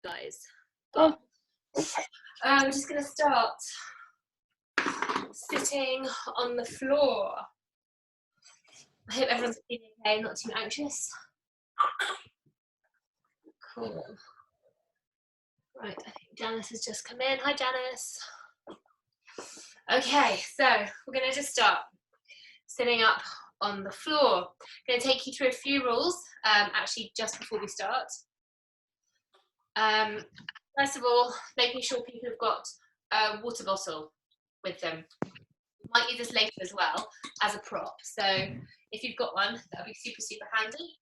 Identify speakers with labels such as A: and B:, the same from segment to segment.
A: guys. But we're just going to start sitting on the floor. I hope everyone's feeling okay, not too anxious. Cool. Right, I think Janice has just come in. Hi, Janice. Okay, so we're going to just start sitting up on the floor. I'm going to take you through a few rules, actually, just before we start. First of all, making sure people have got a water bottle with them. You might use this later as well as a prop. So if you've got one, that'll be super, super handy.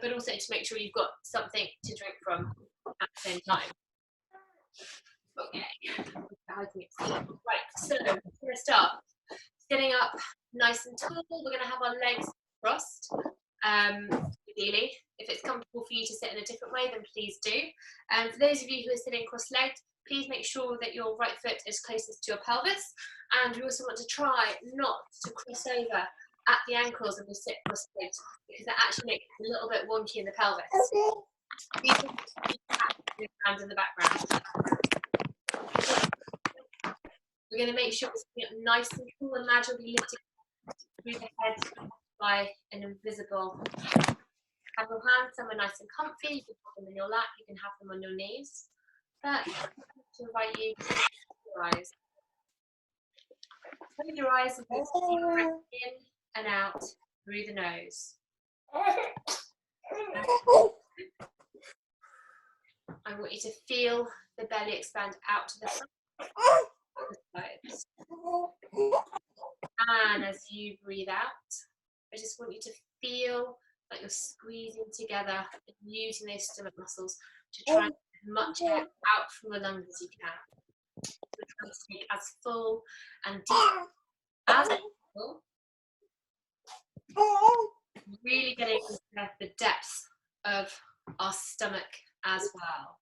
A: But also to make sure you've got something to drink from at the same time. Okay. Right, so we're going to start sitting up nice and tall. We're going to have our legs crossed. Ideally, if it's comfortable for you to sit in a different way, then please do. For those of you who are sitting cross-legged, please make sure that your right foot is closest to your pelvis, and we also want to try not to cross over at the ankles when we sit cross-legged, because that actually makes it a little bit wonky in the pelvis. Hands in the background. We're going to make sure we're sitting up nice and cool. Imagine we lifting through the head by an invisible. Have your hands somewhere nice and comfy. You can put them in your lap, you can have them on your knees. But to invite you to close your eyes. Close your eyes and take a deep breath in and out through the nose. I want you to feel the belly expand out to the front, the sides. And as you breathe out, I just want you to feel like you're squeezing together and using those stomach muscles to try and get as much air out from the lungs as you can. We're trying to take as full and deep as possible. Really getting into the depths of our stomach as well.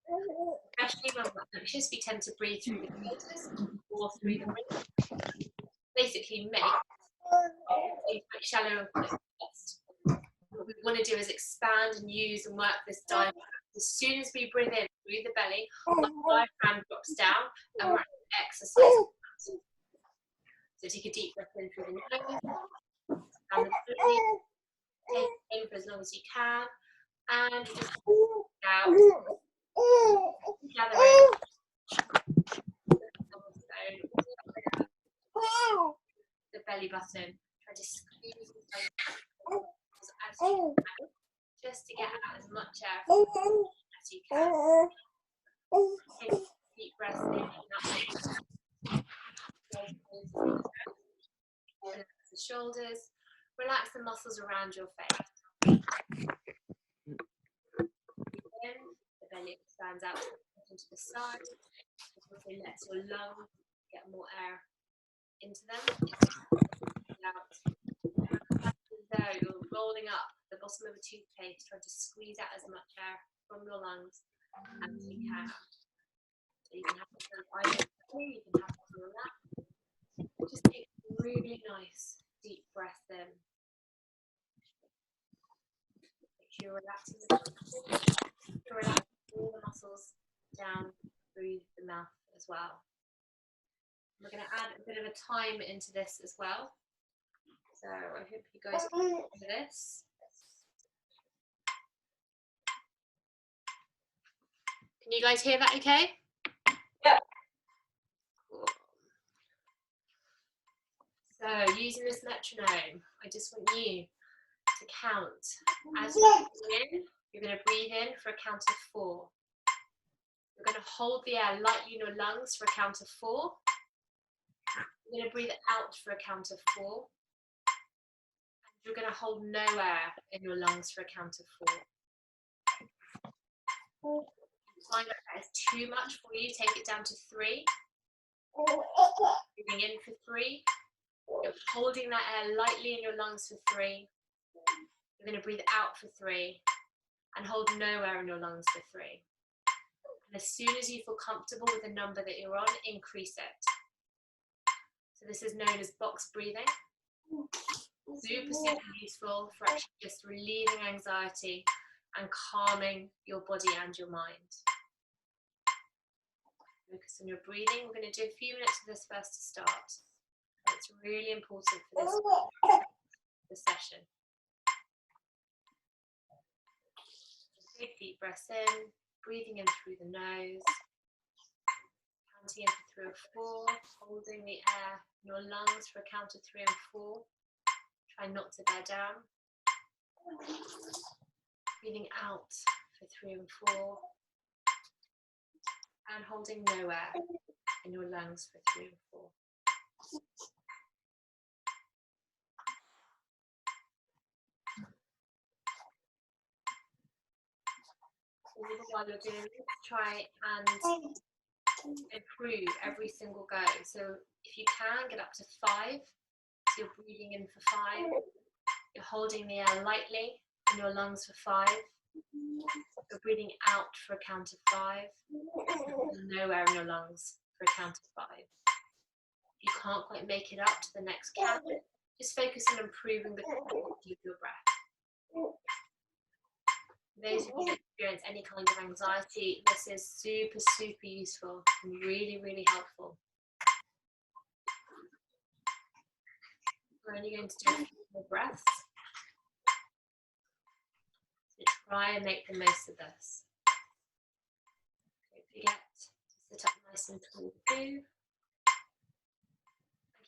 A: Especially when we're anxious, we tend to breathe through the noses or through the ribs. Basically make it quite shallow and quite fast. What we want to do is expand and use and work this diaphragm. As soon as we breathe in through the belly, our diaphragm drops down and we're actually exercising that. So take a deep breath in through the nose, and the belly, take it in for as long as you can, and just out, gather the belly button, try to squeeze as you can, just to get out as much air as you can. Take a deep breath in and out. Relax the shoulders, relax the muscles around your face. In, the belly expands out into the side. It also lets your lungs get more air into them. Out. As though you're rolling up the bottom of a toothpaste, trying to squeeze out as much air from your lungs as you can. So you can have it either way, you can have it on your lap. Just take a really nice deep breath in. Make sure you're relaxing the muscles. You're relaxing all the muscles down through the mouth as well. We're going to add a bit of a time into this as well. So I hope you guys can do this. Can you guys hear that okay?
B: Yeah.
A: Cool. So using this metronome, I just want you to count. As you breathe in, you're going to breathe in for a count of 4. You're going to hold the air lightly in your lungs for a count of 4. You're going to breathe it out for a count of 4. You're going to hold no air in your lungs for a count of 4. If you find that is too much for you, take it down to 3. Breathing in for 3. You're holding that air lightly in your lungs for 3. You're going to breathe out for 3 and hold no air in your lungs for 3. And as soon as you feel comfortable with the number that you're on, increase it. So this is known as box breathing. Super, super useful for actually just relieving anxiety and calming your body and your mind. Focus on your breathing. We're going to do a few minutes of this first to start. It's really important for this session. Big deep breaths in, breathing in through the nose, counting in for 3 or 4, holding the air in your lungs for a count of 3 and 4. Try not to bear down. Breathing out for 3 and 4. And holding no air in your lungs for 3 and 4. While you're doing this, try and improve every single go. So if you can, get up to 5. So you're breathing in for 5. You're holding the air lightly in your lungs for 5. You're breathing out for a count of 5. No air in your lungs for a count of 5. If you can't quite make it up to the next count, just focus on improving the quality of your breath. For those of you that experience any kind of anxiety, this is super, super useful and really, really helpful. We're only going to do a few more breaths. So try and make the most of this. Don't forget to sit up nice and tall too.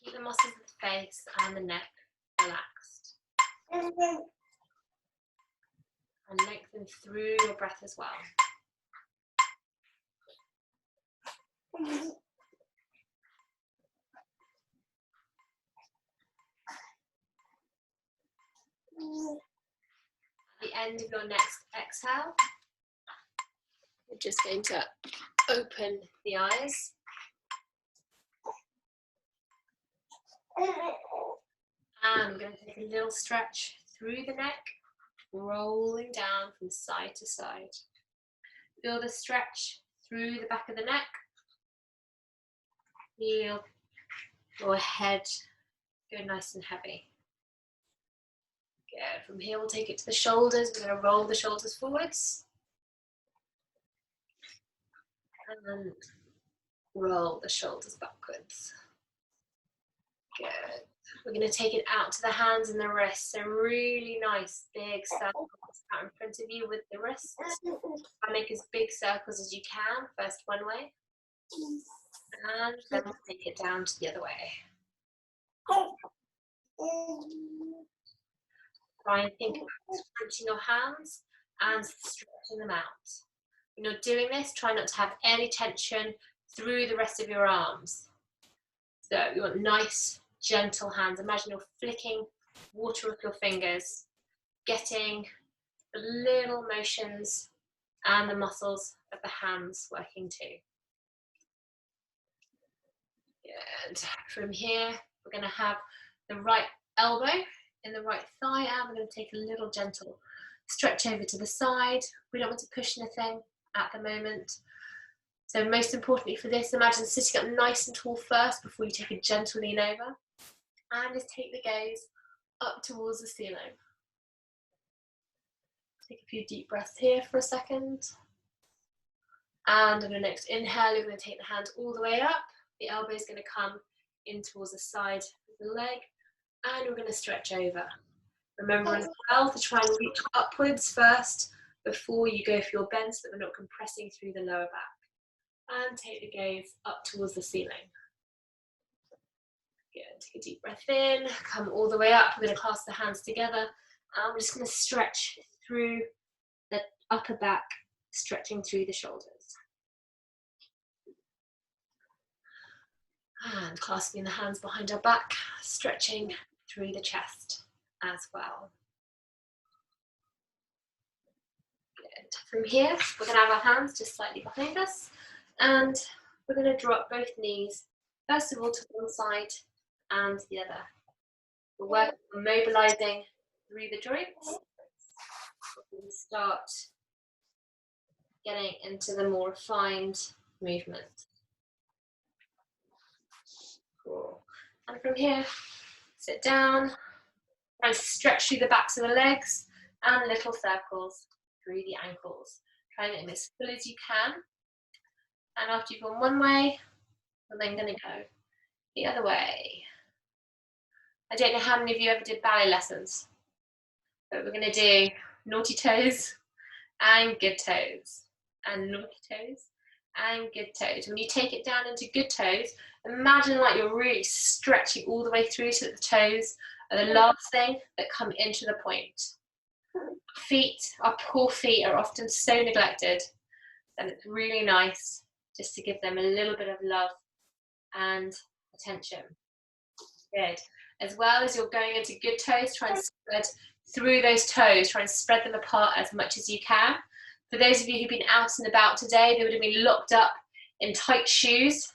A: Keep the muscles of the face and the neck relaxed. And lengthen through your breath as well. At the end of your next exhale, you're just going to open the eyes. And we're going to take a little stretch through the neck, rolling down from side to side. Feel the stretch through the back of the neck. Feel your head go nice and heavy. Good. From here, we'll take it to the shoulders. We're going to roll the shoulders forwards. And roll the shoulders backwards. Good. We're going to take it out to the hands and the wrists. So really nice big circles out in front of you with the wrists. I make as big circles as you can, first one way. And then we'll take it down to the other way. Try and think about stretching your hands and stretching them out. When you're doing this, try not to have any tension through the rest of your arms. So you want nice, gentle hands. Imagine you're flicking water with your fingers, getting the little motions and the muscles of the hands working too. Good. From here, we're going to have the right elbow in the right thigh, and we're going to take a little gentle stretch over to the side. We don't want to push anything at the moment. So most importantly for this, imagine sitting up nice and tall first before you take a gentle lean over. And just take the gaze up towards the ceiling. Take a few deep breaths here for a second. And on your next inhale, you're going to take the hands all the way up. The elbow is going to come in towards the side of the leg. And we're going to stretch over. Remember as well to try and reach upwards first before you go for your bend so that we're not compressing through the lower back. And take the gaze up towards the ceiling. Good. Take a deep breath in, come all the way up. We're going to clasp the hands together. And we're just going to stretch through the upper back, stretching through the shoulders. And clasping the hands behind our back, stretching through the chest as well. Good. From here, we're going to have our hands just slightly behind us. And we're going to drop both knees, first of all, to one side and the other. We're working on mobilizing through the joints. We can start getting into the more refined movement. Cool. And from here, sit down, and stretch through the backs of the legs and little circles through the ankles. Try and get them as full as you can. And after you've gone one way, we're then going to go the other way. I don't know how many of you ever did ballet lessons, but we're going to do naughty toes and good toes, and naughty toes and good toes. When you take it down into good toes, imagine like you're really stretching all the way through so that the toes are the last thing that come into the point. Feet, our poor feet are often so neglected, and it's really nice just to give them a little bit of love and attention. Good. As well as you're going into good toes, try and spread through those toes, try and spread them apart as much as you can. For those of you who've been out and about today, they would have been locked up in tight shoes,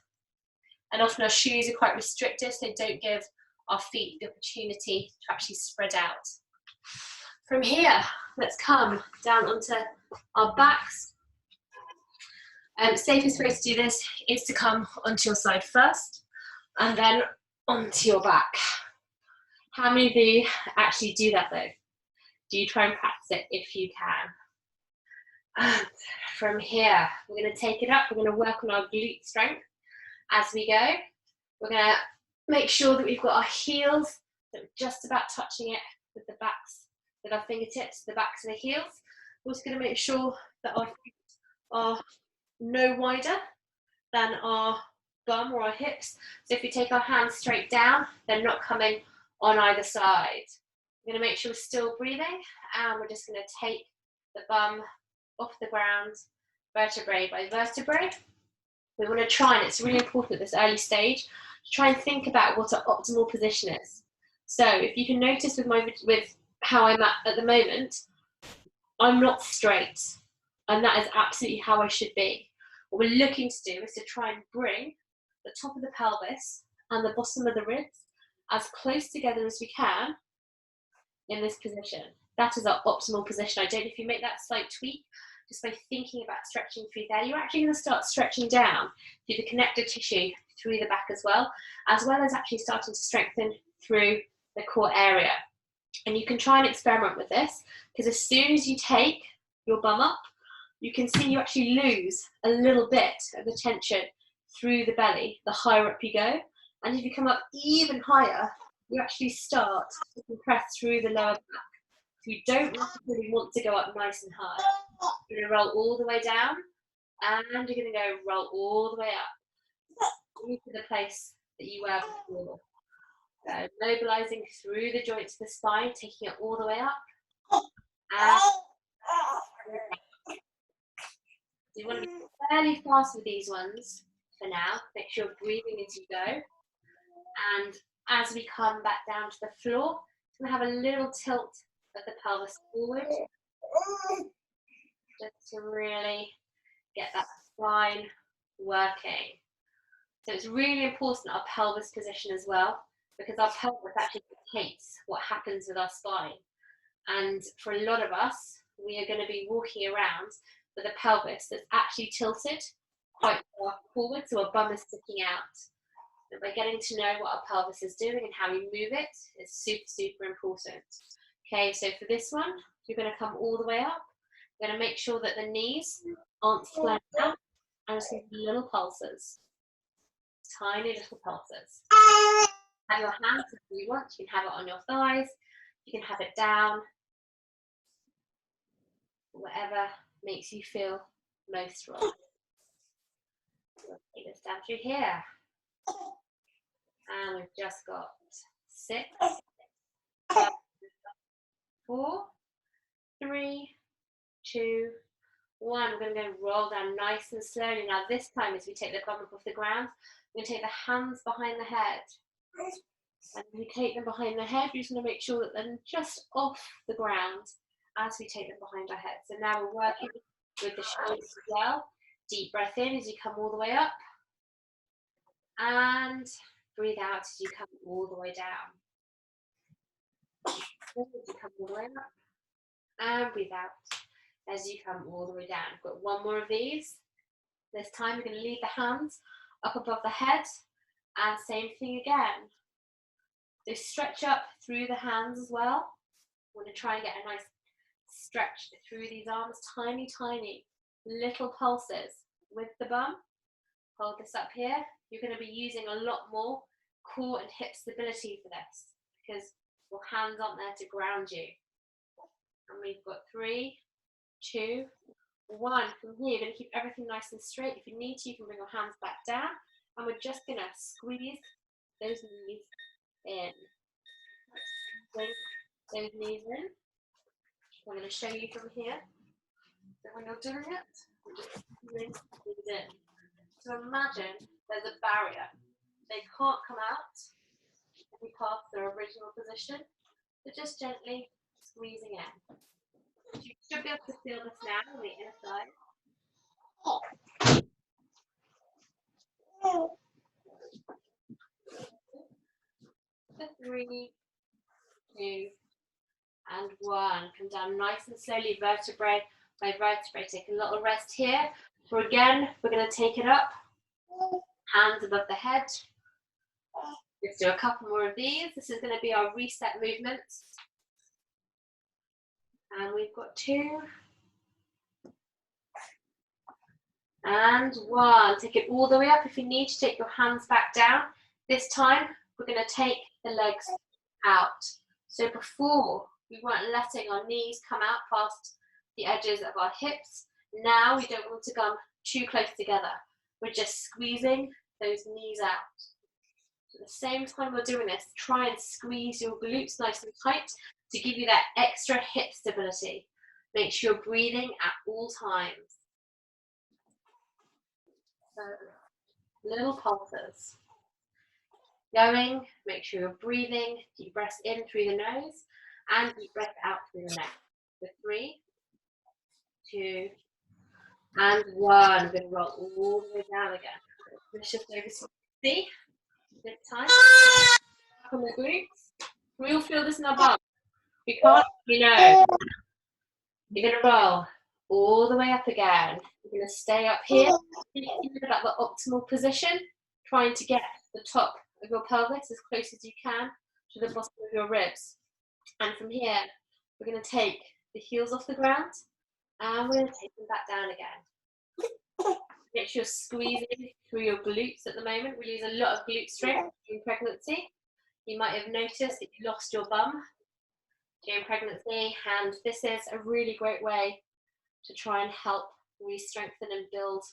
A: and often our shoes are quite restrictive, so they don't give our feet the opportunity to actually spread out. From here, let's come down onto our backs. Safest way to do this is to come onto your side first, and then onto your back. How many of you actually do that though? Do you try and practice it if you can? And from here, we're going to take it up. We're going to work on our glute strength as we go. We're going to make sure that we've got our heels that are just about touching it with the backs, with our fingertips, the backs of the heels. We're also going to make sure that our feet are no wider than our bum or our hips. So if we take our hands straight down, they're not coming on either side. We're going to make sure we're still breathing, and we're just going to take the bum off the ground, vertebrae by vertebrae. We want to try, and it's really important at this early stage, to try and think about what our optimal position is. So if you can notice with how I'm at the moment, I'm not straight, and that is absolutely how I should be. What we're looking to do is to try and bring the top of the pelvis and the bottom of the ribs as close together as we can in this position. That is our optimal position. I don't know if you make that slight tweak just by thinking about stretching through there. You're actually going to start stretching down through the connective tissue through the back as well as actually starting to strengthen through the core area. And you can try and experiment with this, because as soon as you take your bum up, you can see you actually lose a little bit of the tension through the belly the higher up you go. And if you come up even higher, you actually start to compress through the lower back. So you don't really want to go up nice and high. You're going to roll all the way down, and you're going to go roll all the way up into the place that you were before. So mobilizing through the joints of the spine, taking it all the way up. And you want to be fairly fast with these ones for now. Make sure you're breathing as you go. And as we come back down to the floor, we're going to have a little tilt of the pelvis forward, just to really get that spine working. So it's really important our pelvis position as well, because our pelvis actually dictates what happens with our spine. And for a lot of us, we are going to be walking around with a pelvis that's actually tilted quite far forward, so our bum is sticking out. But by getting to know what our pelvis is doing and how we move it is super, super important. Okay, so for this one, you're going to come all the way up. You're going to make sure that the knees aren't flared out, and just give little pulses. Tiny little pulses. Have your hands if you want. You can have it on your thighs. You can have it down. Whatever makes you feel most right. We'll take this down through here. And we've just got 6, 5, 4, 3, 2, 1. We're going to go roll down nice and slowly. Now this time, as we take the bum up off the ground, we're going to take the hands behind the head. And when we take them behind the head, we're just going to make sure that they're just off the ground as we take them behind our head. So now we're working with the shoulders as well. Deep breath in as you come all the way up. And breathe out as you come all the way down. As you come all the way up. And breathe out as you come all the way down. We've got one more of these. This time we're going to leave the hands up above the head. And same thing again. So stretch up through the hands as well. I'm going to try and get a nice stretch through these arms. Tiny, tiny little pulses with the bum. Hold this up here. You're going to be using a lot more core and hip stability for this because your hands aren't there to ground you. And we've got 3, 2, 1. From here, you're going to keep everything nice and straight. If you need to, you can bring your hands back down. And we're just going to squeeze those knees in. Squeeze those knees in. I'm going to show you from here. So when you're doing it, we're just squeezing these in. So imagine there's a barrier. They can't come out if we pass their original position. So just gently squeezing in. You should be able to feel this now on the inner side. 3, 2, and 1. Come down nice and slowly, vertebrae by vertebrae. Take a little rest here. So again, we're going to take it up. Hands above the head. Let's do a couple more of these. This is going to be our reset movements. And we've got 2. And 1. Take it all the way up. If you need to, take your hands back down. This time, we're going to take the legs out. So before, we weren't letting our knees come out past the edges of our hips. Now we don't want to come too close together. We're just squeezing those knees out. At the same time we're doing this, try and squeeze your glutes nice and tight to give you that extra hip stability. Make sure you're breathing at all times. So, little pulses. Going, make sure you're breathing, deep breaths in through the nose and deep breath out through the neck. So 3, 2, and 1. We're going to roll all the way down again. Let's shift over to C. This time. Up on the glutes. We all feel this in our bum. If you can't, you know. You're going to roll all the way up again. You're going to stay up here. Think about the optimal position, trying to get the top of your pelvis as close as you can to the bottom of your ribs. And from here, we're going to take the heels off the ground and we're going to take them back down again. Make sure you're squeezing through your glutes at the moment. We lose a lot of glute strength during pregnancy. You might have noticed that you lost your bum during pregnancy, and this is a really great way to try and help re-strengthen and build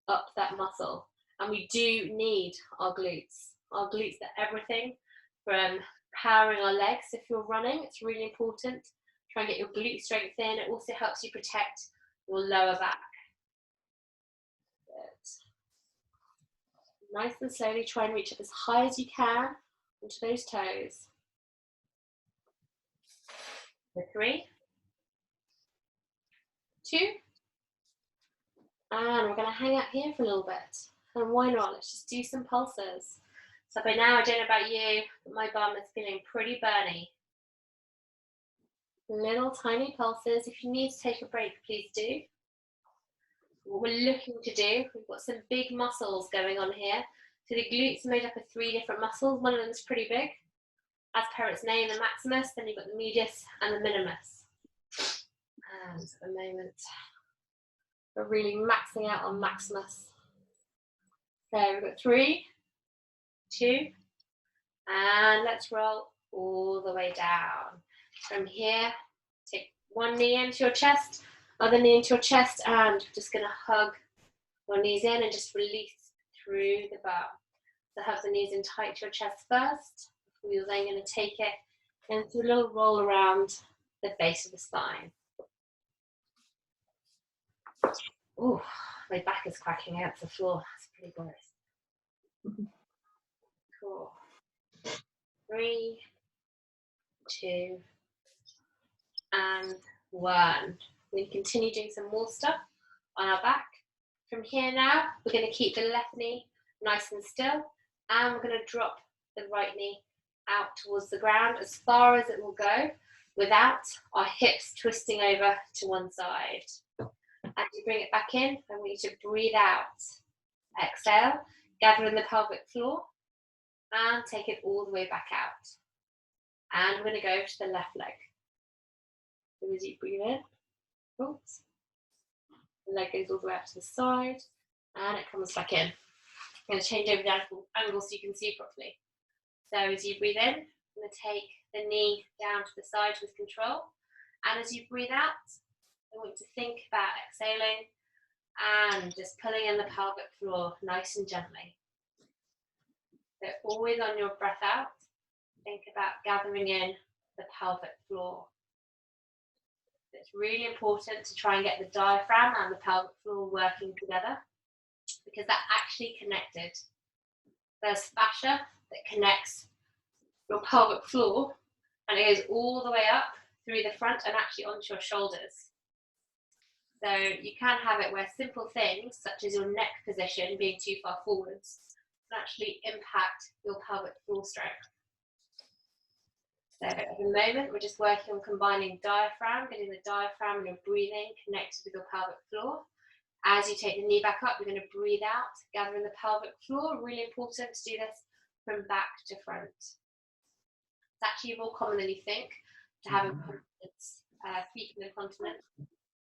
A: up that muscle. And we do need our glutes. Our glutes are everything from powering our legs. If you're running, it's really important. Try and get your glute strength in. It also helps you protect your lower back. Nice and slowly try and reach up as high as you can onto those toes. So 3, 2, and we're going to hang out here for a little bit. And why not? Let's just do some pulses. So by now, I don't know about you, but my bum is feeling pretty burny. Little tiny pulses. If you need to take a break, please do. What we're looking to do, we've got some big muscles going on here. So the glutes are made up of 3 different muscles. One of them is pretty big. As per its name, the maximus, then you've got the medius and the minimus. And at the moment, we're really maxing out on maximus. So we've got 3, 2, and let's roll all the way down. From here, take one knee into your chest, other knee into your chest, and just going to hug your knees in and just release through the bum. So hug the knees in tight to your chest first. We're then going to take it into a little roll around the base of the spine. Oh, my back is cracking against the floor. That's pretty gross. Cool. 3, 2, and 1. We continue doing some more stuff on our back. From here now, we're going to keep the left knee nice and still, and we're going to drop the right knee out towards the ground as far as it will go without our hips twisting over to one side. As you bring it back in, I want you to breathe out. Exhale, gather in the pelvic floor, and take it all the way back out. And we're going to go to the left leg. So as you breathe in, oops, the leg goes all the way up to the side, and it comes back in. I'm going to change over the angle so you can see properly. So as you breathe in, I'm going to take the knee down to the side with control. And as you breathe out, I want you to think about exhaling and just pulling in the pelvic floor nice and gently. So always on your breath out, think about gathering in the pelvic floor. It's really important to try and get the diaphragm and the pelvic floor working together because they're actually connected. There's fascia that connects your pelvic floor and it goes all the way up through the front and actually onto your shoulders. So you can have it where simple things such as your neck position being too far forwards can actually impact your pelvic floor strength. So at the moment, we're just working on combining diaphragm, getting the diaphragm and your breathing connected with your pelvic floor. As you take the knee back up, you're going to breathe out, gathering the pelvic floor. Really important to do this from back to front. It's actually more common than you think to have incontinence, fecal incontinence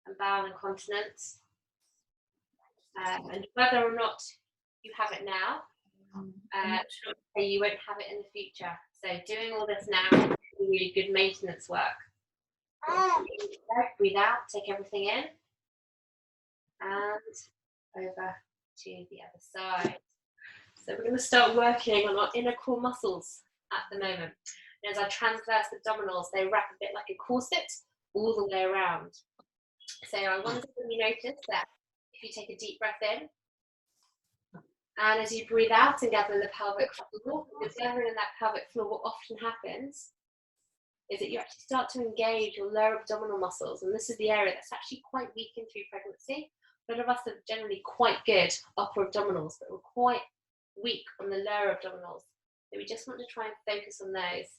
A: and bowel incontinence. And whether or not you have it now, you won't have it in the future. So doing all this now is really good maintenance work. Breathe out, take everything in, and over to the other side. So we're going to start working on our inner core muscles at the moment. And as I transverse abdominals, they wrap a bit like a corset all the way around. So I wonder if you notice that if you take a deep breath in, and as you breathe out and gather in the pelvic floor, because gathering in that pelvic floor, what often happens is that you actually start to engage your lower abdominal muscles. And this is the area that's actually quite weakened through pregnancy. A lot of us are generally quite good upper abdominals, but we're quite weak on the lower abdominals. So we just want to try and focus on those.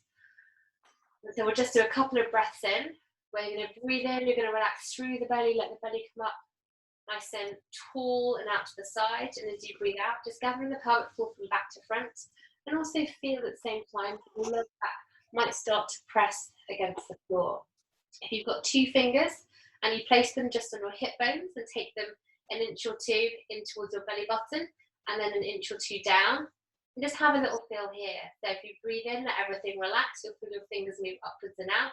A: And so we'll just do a couple of breaths in, where you're going to breathe in, you're going to relax through the belly, let the belly come up nice and tall and out to the side. And as you breathe out, just gathering the pelvic floor from back to front. And also feel at the same time, the lower back might start to press against the floor. If you've got 2 fingers and you place them just on your hip bones and take them an inch or 2 in towards your belly button and then an inch or 2 down, and just have a little feel here. So if you breathe in, let everything relax, you'll feel your fingers move upwards and out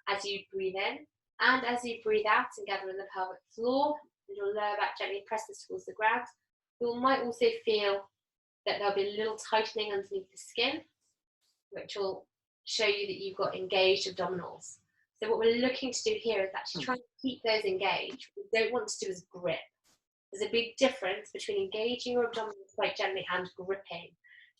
A: as you breathe in. And as you breathe out and gather in the pelvic floor, and your lower back gently presses towards the ground, you might also feel that there'll be a little tightening underneath the skin, which will show you that you've got engaged abdominals. So what we're looking to do here is actually try and keep those engaged. What we don't want to do is grip. There's a big difference between engaging your abdominals quite gently and gripping.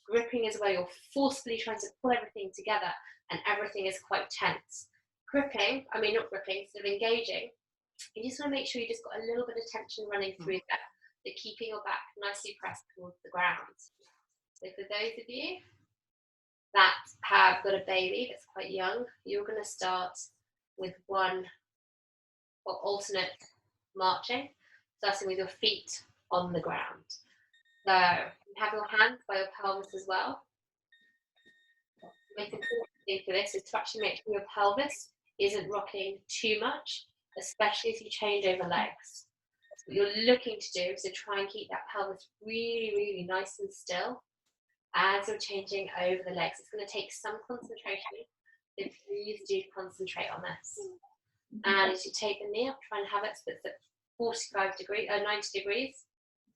A: Gripping is where you're forcefully trying to pull everything together and everything is quite tense. Gripping, not gripping, sort of engaging, you just want to make sure you just got a little bit of tension running through there, so keeping your back nicely pressed towards the ground. So for those of you that have got a baby that's quite young, you're going to start with one or alternate marching, starting with your feet on the ground. So you have your hands by your pelvis as well. The most important thing for this is to actually make sure your pelvis isn't rocking too much, especially if you change over legs. So what you're looking to do is to try and keep that pelvis really, really nice and still as you're changing over the legs. It's going to take some concentration, so please do concentrate on this. And as you take the knee up, try and have it split at 90 degrees,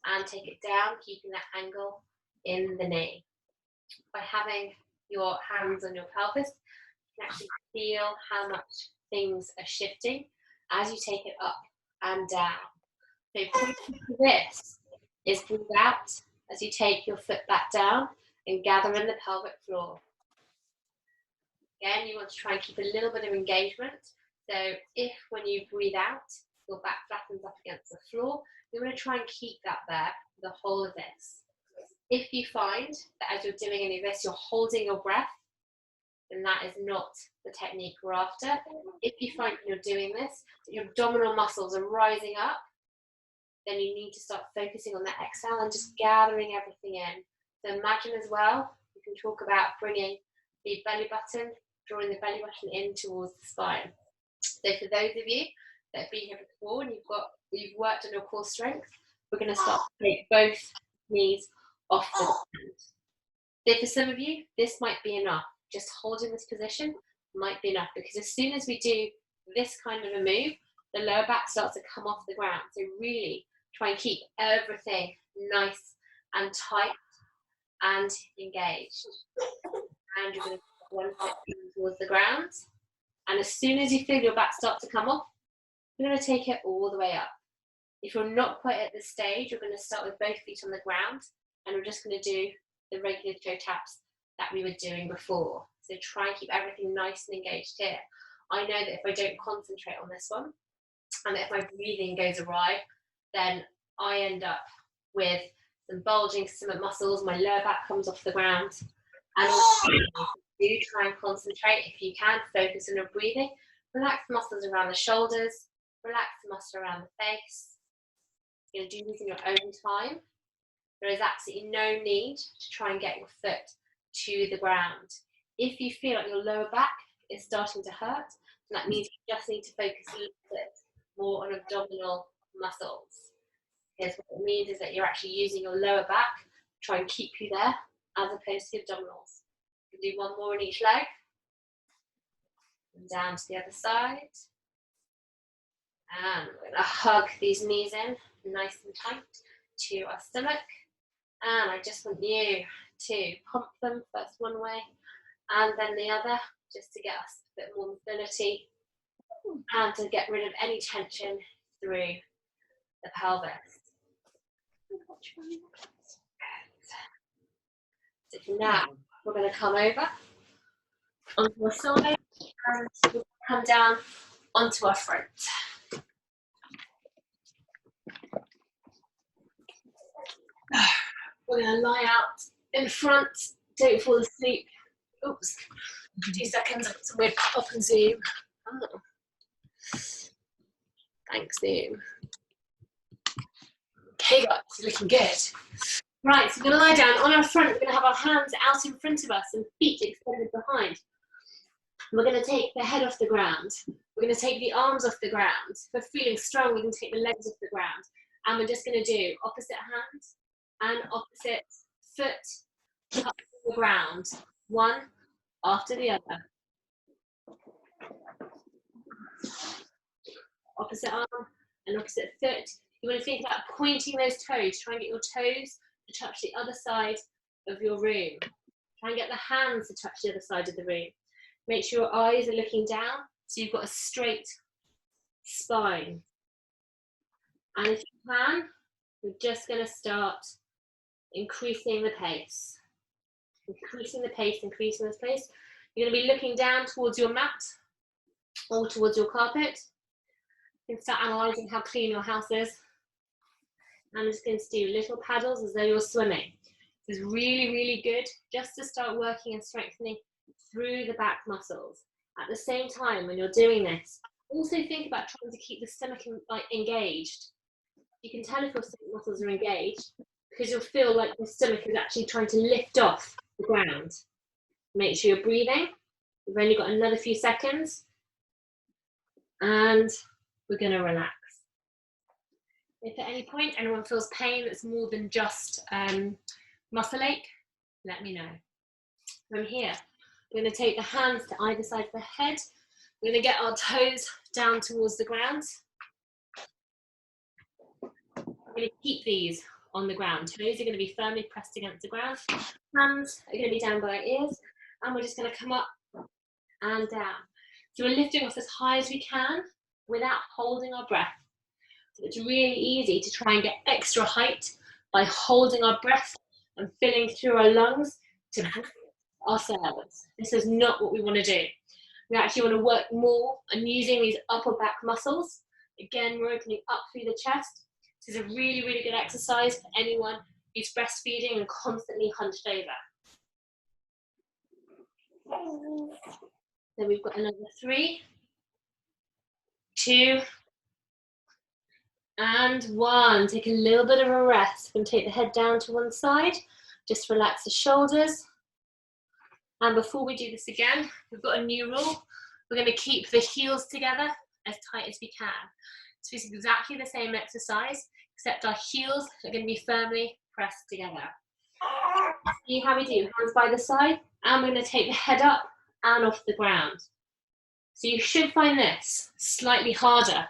A: and take it down, keeping that angle in the knee. By having your hands on your pelvis, you can actually feel how much things are shifting as you take it up and down. So point to this is breathe out as you take your foot back down and gather in the pelvic floor. Again, you want to try and keep a little bit of engagement. So if when you breathe out, your back flattens up against the floor, you're going to try and keep that there for the whole of this. If you find that as you're doing any of this, you're holding your breath, then that is not the technique we're after. If you find when you're doing this, that your abdominal muscles are rising up, then you need to start focusing on that exhale and just gathering everything in. So imagine as well, you can talk about bringing the belly button, drawing the belly button in towards the spine. So for those of you that have been here before and you've worked on your core strength, we're going to start to take both knees off the ground. So for some of you, this might be enough. Just holding this position might be enough, because as soon as we do this kind of a move, the lower back starts to come off the ground. So really try and keep everything nice and tight and engaged. And you're going to put one foot towards the ground. And as soon as you feel your back start to come off, you're going to take it all the way up. If you're not quite at this stage, you're going to start with both feet on the ground, and we're just going to do the regular toe taps that we were doing before. So try and keep everything nice and engaged here. I know that if I don't concentrate on this one, and if my breathing goes awry, then I end up with some bulging stomach muscles, my lower back comes off the ground. And also, do try and concentrate. If you can, focus on your breathing. Relax the muscles around the shoulders, relax the muscle around the face. You're going to do this in your own time. There is absolutely no need to try and get your foot to the ground. If you feel like your lower back is starting to hurt, that means you just need to focus a little bit more on abdominal muscles. Because what it means is that you're actually using your lower back to try and keep you there, as opposed to abdominals. You can do one more in each leg. And down to the other side. And we're going to hug these knees in nice and tight to our stomach. And I just want you to pump them first one way and then the other, just to get us a bit more mobility and to get rid of any tension through the pelvis. So for now, we're going to come over onto our side and we'll come down onto our front. We're going to lie out in front, don't fall asleep. Oops, 2 seconds, some weird pop and zoom. Oh. Thanks, Zoom. Okay, guys, looking good. Right, so we're going to lie down on our front. We're going to have our hands out in front of us and feet extended behind. We're going to take the head off the ground. We're going to take the arms off the ground. If we're feeling strong, we can take the legs off the ground. And we're just going to do opposite hand and opposite foot up to the ground. One after the other. Opposite arm and opposite foot. You want to think about pointing those toes. Try and get your toes to touch the other side of your room. Try and get the hands to touch the other side of the room. Make sure your eyes are looking down so you've got a straight spine. And if you can, we're just going to start increasing the pace. Increasing the pace, increasing the pace. You're going to be looking down towards your mat or towards your carpet. You can start analysing how clean your house is. I'm just going to do little paddles as though you're swimming. This is really, really good just to start working and strengthening through the back muscles. At the same time, when you're doing this, also think about trying to keep the stomach engaged. You can tell if your stomach muscles are engaged because you'll feel like the stomach is actually trying to lift off the ground. Make sure you're breathing. We've only got another few seconds. And we're going to relax. If at any point anyone feels pain that's more than just muscle ache, let me know. From here, we're going to take the hands to either side of the head. We're going to get our toes down towards the ground. We're going to keep these on the ground. Toes are going to be firmly pressed against the ground. Hands are going to be down by our ears. And we're just going to come up and down. So we're lifting off as high as we can without holding our breath. So it's really easy to try and get extra height by holding our breath and filling through our lungs to breathe ourselves. This is not what we want to do. We actually want to work more on using these upper back muscles. Again, we're opening up through the chest. This is a really, really good exercise for anyone who's breastfeeding and constantly hunched over. Then we've got another 3, 2, and 1. Take a little bit of a rest. We're going to take the head down to one side. Just relax the shoulders. And before we do this again, we've got a new rule. We're going to keep the heels together as tight as we can. So it's exactly the same exercise, except our heels are going to be firmly pressed together. See how we do, hands by the side, and we're going to take the head up and off the ground. So you should find this slightly harder.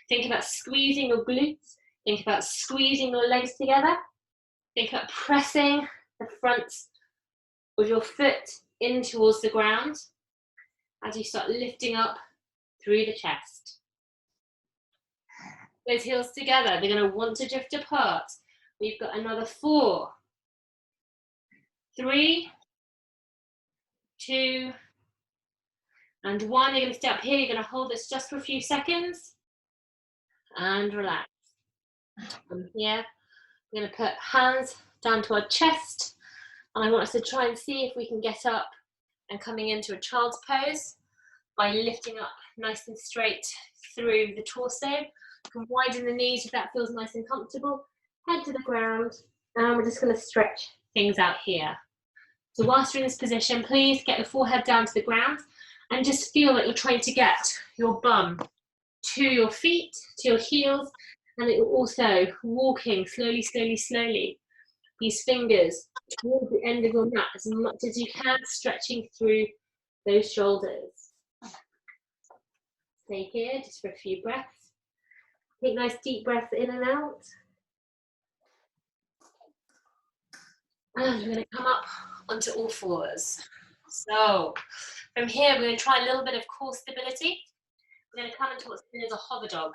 A: Think about squeezing your glutes, think about squeezing your legs together, think about pressing the front of your foot in towards the ground as you start lifting up through the chest. Those heels together, they're going to want to drift apart. We've got another 4, 3, 2, and 1. You're going to stay up here. You're going to hold this just for a few seconds and relax. From here, we're going to put hands down to our chest, and I want us to try and see if we can get up and coming into a child's pose by lifting up nice and straight through the torso. You can widen the knees if that feels nice and comfortable. Head to the ground, and we're just going to stretch things out here. So whilst you're in this position, please get the forehead down to the ground and just feel like you're trying to get your bum to your feet, to your heels, and that you're also walking slowly, slowly, slowly. These fingers towards the end of your mat as much as you can, stretching through those shoulders. Stay here just for a few breaths. Take nice deep breaths in and out. And we're going to come up onto all fours. So from here, we're going to try a little bit of core stability. We're going to come into what's known as a hover dog.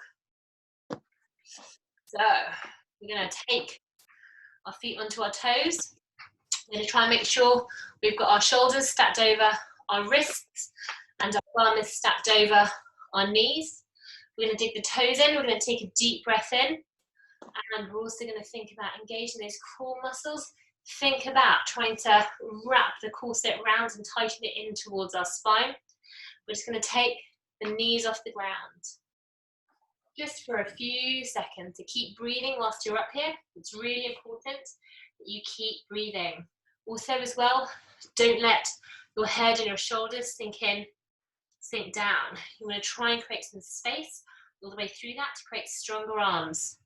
A: So we're going to take our feet onto our toes. We're going to try and make sure we've got our shoulders stacked over our wrists and our bum is stacked over our knees. We're going to dig the toes in. We're going to take a deep breath in. And we're also going to think about engaging those core muscles. Think about trying to wrap the corset round and tighten it in towards our spine. We're just going to take the knees off the ground. Just for a few seconds to keep breathing whilst you're up here. It's really important that you keep breathing. Also as well, don't let your head and your shoulders sink in, sink down. You want to try and create some space all the way through that to create stronger arms.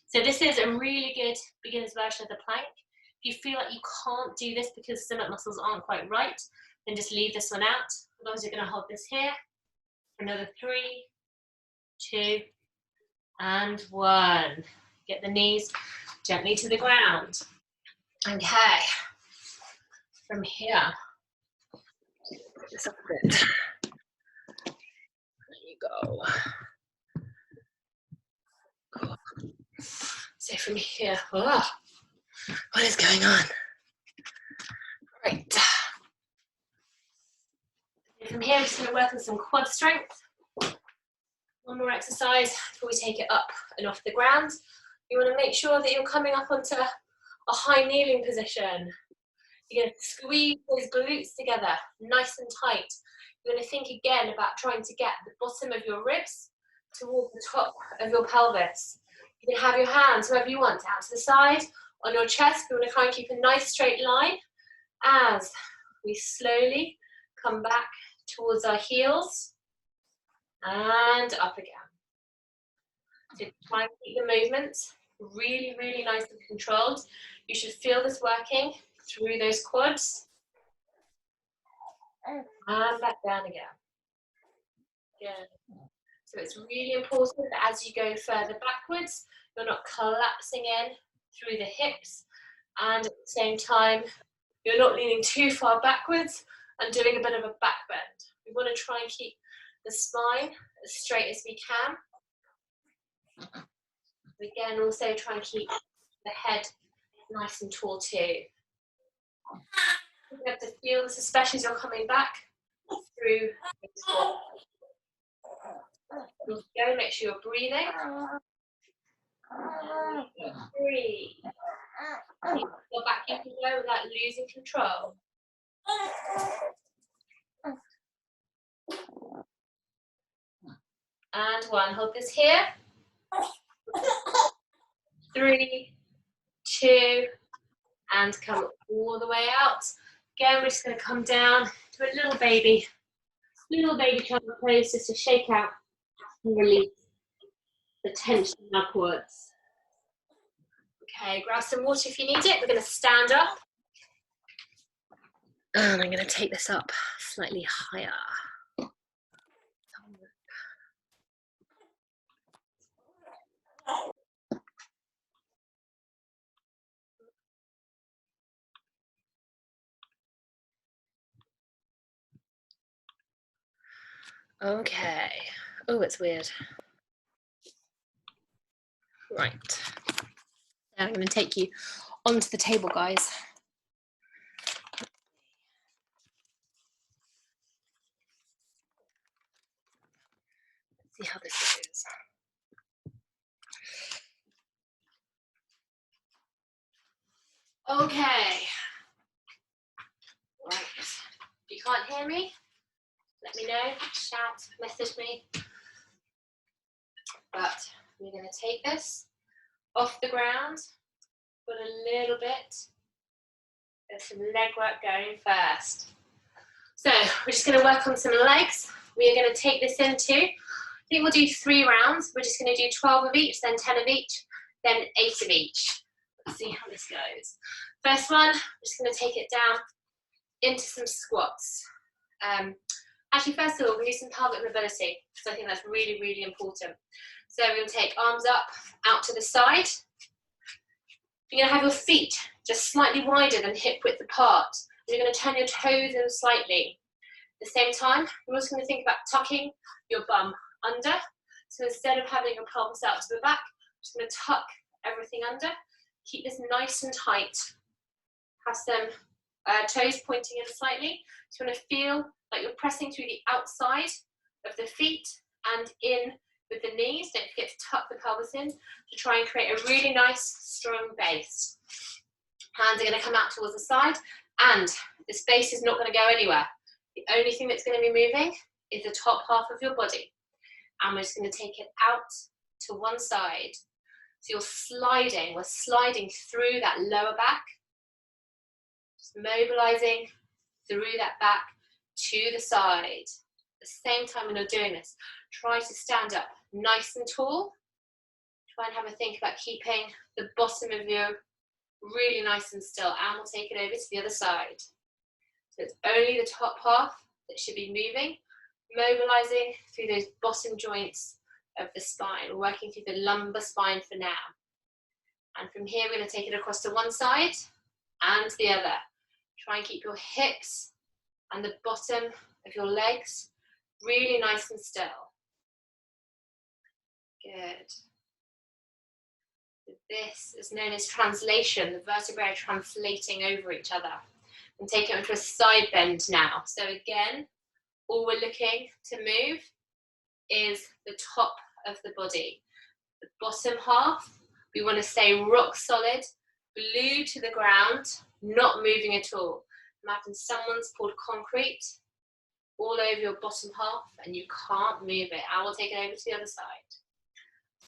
A: So this is a really good beginner's version of the plank. If you feel like you can't do this because the stomach muscles aren't quite right, then just leave this one out. Otherwise you're going to hold this here for another 3, 2, and 1. Get the knees gently to the ground. Okay. From here, put this up a bit. There you go. Cool. So from here, oh, what is going on? Right. From here, we're just going to work on some quad strength. One more exercise before we take it up and off the ground. You want to make sure that you're coming up onto a high kneeling position. You're going to squeeze those glutes together, nice and tight. You're going to think again about trying to get the bottom of your ribs towards the top of your pelvis. You can have your hands, wherever you want, out to the side, on your chest. We want to try and keep a nice straight line as we slowly come back towards our heels and up again. So try and keep the movements really, really nice and controlled. You should feel this working through those quads. And back down again. Good. So it's really important that as you go further backwards, you're not collapsing in through the hips, and at the same time, you're not leaning too far backwards and doing a bit of a back bend. We want to try and keep the spine as straight as we can. Again, also try and keep the head nice and tall too. You have to feel this, especially as you're coming back through the squat. Go, make sure you're breathing. Breathe. Go back, you can go without losing control. And 1, hold this here. 3, 2, and come all the way out. Again, we're just going to come down to a little baby child pose, just to shake out and release the tension in our quads. Okay, grab some water if you need it. We're going to stand up. And I'm going to take this up slightly higher. Okay. Oh, it's weird. Right. Now I'm going to take you onto the table, guys. Let's see how this goes. Okay. Right. If you can't hear me, let me know, shout, message me. But we're going to take this off the ground, put a little bit. There's some leg work going first. So we're just going to work on some legs. We are going to take this into, I think we'll do 3 rounds. We're just going to do 12 of each, then 10 of each, then 8 of each. Let's see how this goes. First one, we're just going to take it down into some squats. Actually, first of all, we're going to do some pelvic mobility, because I think that's really, really important. So we're going to take arms up, out to the side. You're going to have your feet just slightly wider than hip width apart. You're going to turn your toes in slightly. At the same time, you're also going to think about tucking your bum under. So instead of having your pelvis out to the back, I'm just going to tuck everything under. Keep this nice and tight. Have some toes pointing in slightly. So you want to feel like you're pressing through the outside of the feet and in with the knees. Don't forget to tuck the pelvis in to try and create a really nice, strong base. Hands are going to come out towards the side, and this base is not going to go anywhere. The only thing that's going to be moving is the top half of your body. And we're just going to take it out to one side. So we're sliding through that lower back, just mobilizing through that back to the side. At the same time when you're doing this, try to stand up nice and tall. Try and have a think about keeping the bottom of your really nice and still, and we'll take it over to the other side. So it's only the top half that should be moving, mobilizing through those bottom joints of the spine. We're working through the lumbar spine for now. And from here, we're going to take it across to one side and the other. Try and keep your hips and the bottom of your legs really nice and still. Good. This is known as translation, the vertebrae are translating over each other. And take it into a side bend now. So again, all we're looking to move is the top of the body. The bottom half, we want to stay rock solid, glued to the ground, not moving at all. Imagine someone's poured concrete all over your bottom half and you can't move it. I will take it over to the other side.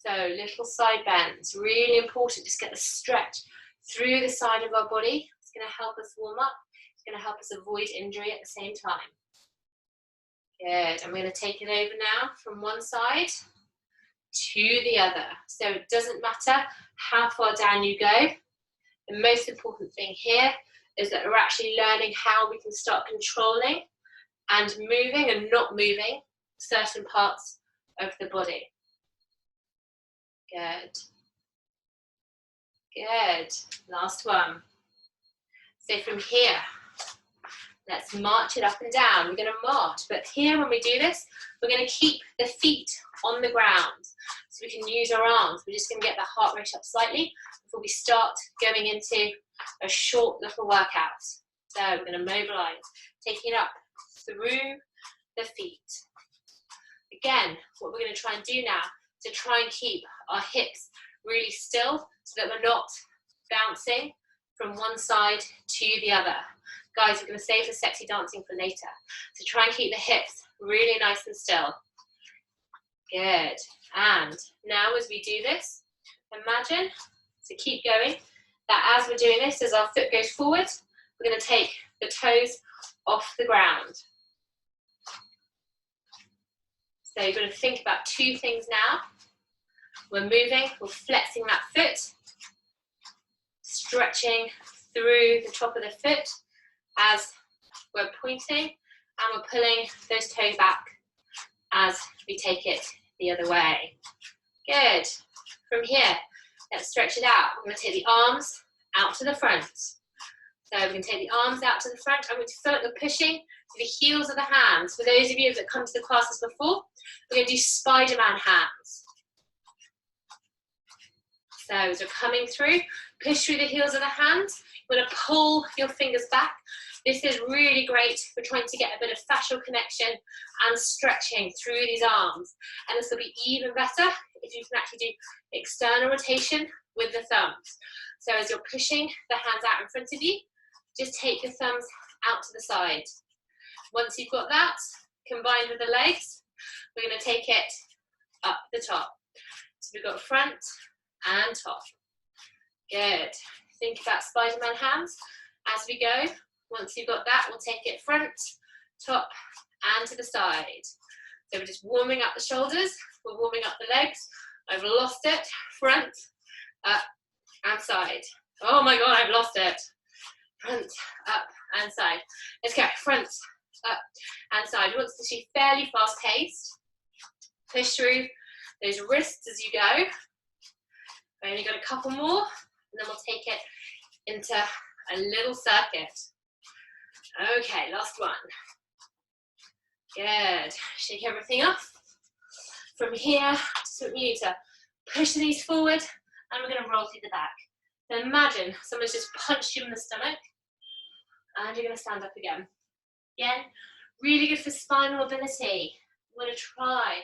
A: So little side bends, really important. Just get the stretch through the side of our body. It's going to help us warm up. It's going to help us avoid injury at the same time. Good. I'm going to take it over now from one side to the other. So it doesn't matter how far down you go. The most important thing here is that we're actually learning how we can start controlling and moving and not moving certain parts of the body. Good. Good. Last one. So from here, let's march it up and down. We're going to march, but here when we do this, we're going to keep the feet on the ground so we can use our arms. We're just going to get the heart rate up slightly before we start going into a short little workout. So we're going to mobilize, taking it up through the feet. Again, what we're going to try and do now is to try and keep our hips really still so that we're not bouncing from one side to the other. Guys, we're going to save the sexy dancing for later. So try and keep the hips really nice and still. Good. And now as we do this, imagine, so keep going, that as we're doing this, as our foot goes forward, we're going to take the toes off the ground. So you're going to think about two things now. We're moving, we're flexing that foot, stretching through the top of the foot as we're pointing, and we're pulling those toes back as we take it the other way. Good. From here, let's stretch it out. We're going to take the arms out to the front. So we're going to take the arms out to the front. I'm going to feel like we're pushing to the heels of the hands. For those of you that come to the classes before, we're going to do Spider-Man hands. So as we're coming through, push through the heels of the hands. You're going to pull your fingers back. This is really great for trying to get a bit of fascial connection and stretching through these arms. And this will be even better if you can actually do external rotation with the thumbs. So as you're pushing the hands out in front of you, just take your thumbs out to the side. Once you've got that, combined with the legs, we're going to take it up the top. So we've got front and top. Good. Think about Spider-Man hands as we go. Once you've got that, we'll take it front, top, and to the side. So we're just warming up the shoulders, we're warming up the legs. I've lost it. Front, up, and side. Oh my God, I've lost it. Front, up, and side. Let's go. Front, up, and side. You want this to be fairly fast paced. Push through those wrists as you go. We've only got a couple more, and then we'll take it into a little circuit. Okay, last one. Good. Shake everything off. From here, so we need to push the knees forward, and we're going to roll through the back. So imagine someone's just punched you in the stomach, and you're going to stand up again. Again, really good for spinal mobility. We're going to try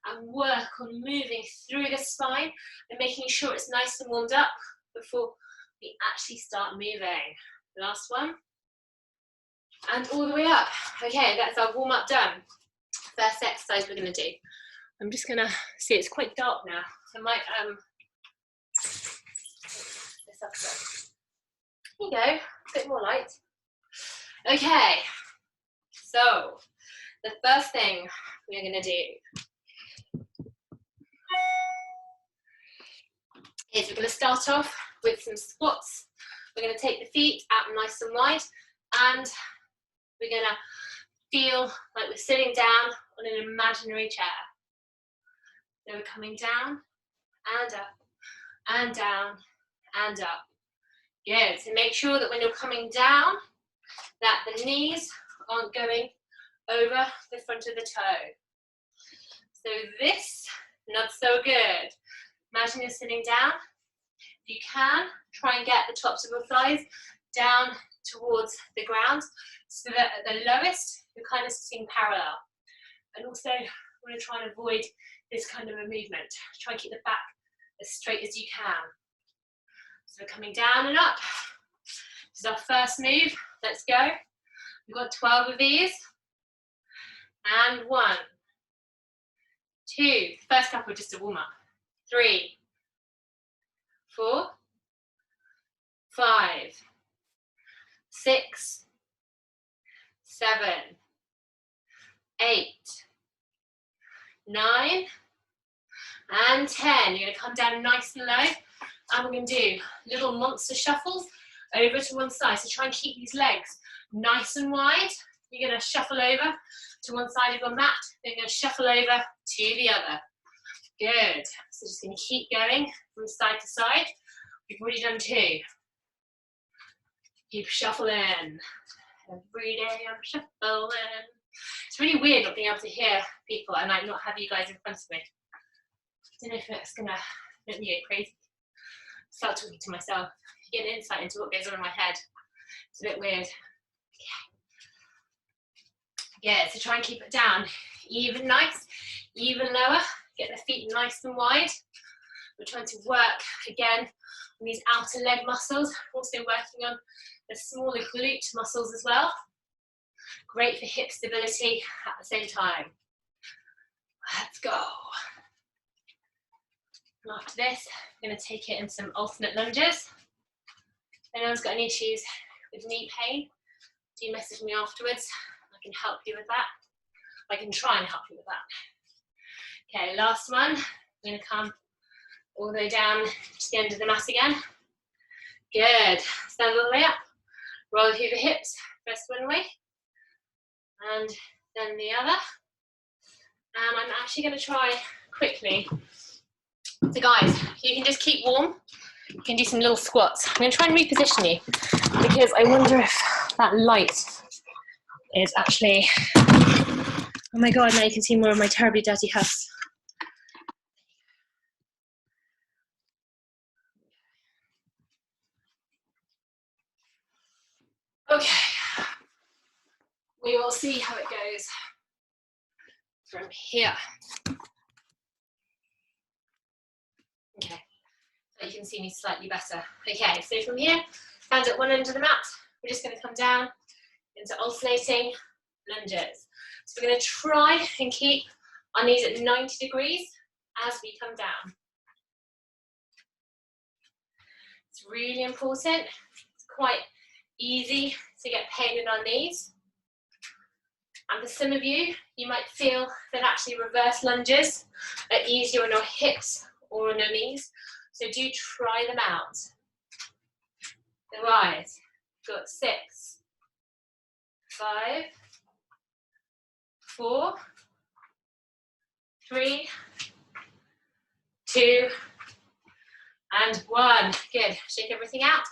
A: and work on moving through the spine and making sure it's nice and warmed up before we actually start moving. Last one. And all the way up. Okay, that's our warm up done. First exercise we're going to do. I'm just going to see, it's quite dark now. So I might, this up there you go, a bit more light. Okay, so the first thing we're going to do is we're going to start off with some squats. We're going to take the feet out nice and wide, and we're going to feel like we're sitting down on an imaginary chair. So we're coming down and up and down and up. Good. So make sure that when you're coming down, that the knees aren't going over the front of the toe. So this, not so good. Imagine you're sitting down. If you can, try and get the tops of your thighs down towards the ground, so that at the lowest, you're kind of sitting parallel. And also, we're going to try and avoid this kind of a movement. Try and keep the back as straight as you can. So we're coming down and up. This is our first move. Let's go. We've got 12 of these. And 1, 2, first couple just to warm up. 3, 4, 5, 6, 7, 8, 9, and 10. You're going to come down nice and low, and we're going to do little monster shuffles over to one side. So try and keep these legs nice and wide. You're going to shuffle over to one side of your mat, then you're going to shuffle over to the other. Good. So just going to keep going from side to side. We've already done 2. Keep shuffling. Every day I'm shuffling. It's really weird not being able to hear people and like not have you guys in front of me. I don't know if it's gonna make me go crazy. Start talking to myself. Get an insight into what goes on in my head. It's a bit weird. Yeah, so try and keep it down. Even nice, even lower. Get the feet nice and wide. We're trying to work again on these outer leg muscles. Also working on the smaller glute muscles as well. Great for hip stability at the same time. Let's go. And after this, I'm going to take it in some alternate lunges. If anyone's got any issues with knee pain, do message me afterwards. I can help you with that. I can try and help you with that. Okay, last one. I'm going to come all the way down to the end of the mat again. Good. Stand all the way up. Roll through the hips. First one way. And then the other. And I'm actually going to try quickly. So guys, you can just keep warm. You can do some little squats. I'm going to try and reposition you because I wonder if that light is actually... Oh my God, now you can see more of my terribly dirty house. Okay. We will see how it goes from here. Okay, so you can see me slightly better. Okay, so from here, stand at one end of the mat. We're just going to come down into alternating lunges. So we're going to try and keep our knees at 90 degrees as we come down. It's really important. It's quite easy to get pain in our knees. And for some of you, you might feel that actually reverse lunges are easier on your hips or on your knees. So do try them out. Right, got 6, 5, 4, 3, 2, and 1. Good, shake everything out.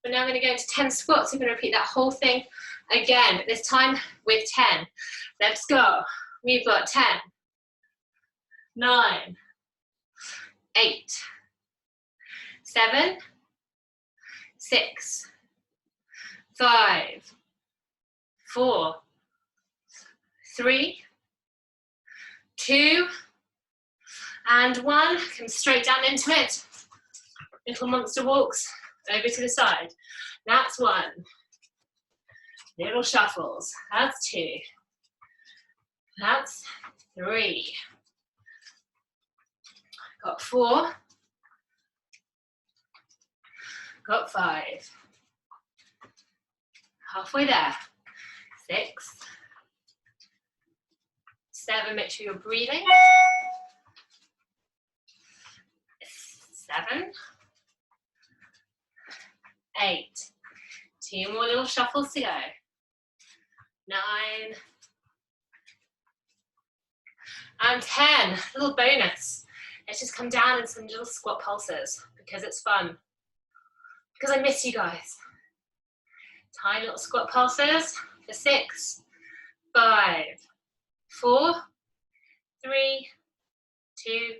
A: We're now going to go into 10 squats. We're going to repeat that whole thing again, but this time with 10. Let's go. We've got 10, 9, 8, 7, 6, 5, 4, 3, 2, and 1. Come straight down into it. Little monster walks over to the side. That's 1. Little shuffles. That's 2. That's 3. Got 4. Got 5. Halfway there. 6. 7. Make sure you're breathing. 7. 8. 2 more little shuffles to go. 9. And 10. Little bonus. Let's just come down in some little squat pulses because it's fun. Because I miss you guys. Tiny little squat pulses for 6, 5, 4, 3, 2,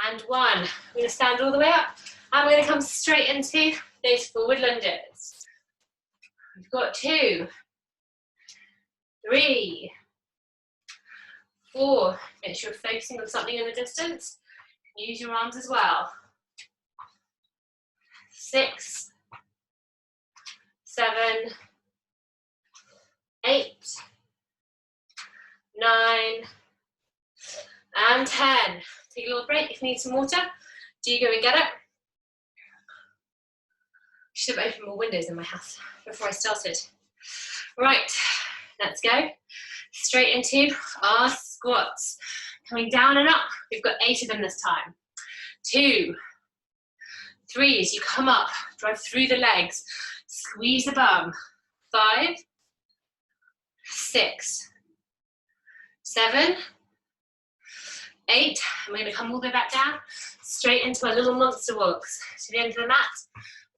A: and 1. We're going to stand all the way up and we're going to come straight into those forward lunges. We've got 2, 3, 4. Make sure you're focusing on something in the distance. Use your arms as well. 6, 7, 8, 9, and 10. Take a little break. If you need some water, do go and get it. Should have opened more windows in my house before I started. Right, let's go. Straight into our squats. Coming down and up. We've got 8 of them this time. 2, 3, as you come up, drive through the legs, squeeze the bum. 5, 6, 7, 8, and we're going to come all the way back down, straight into our little monster walks. To the end of the mat,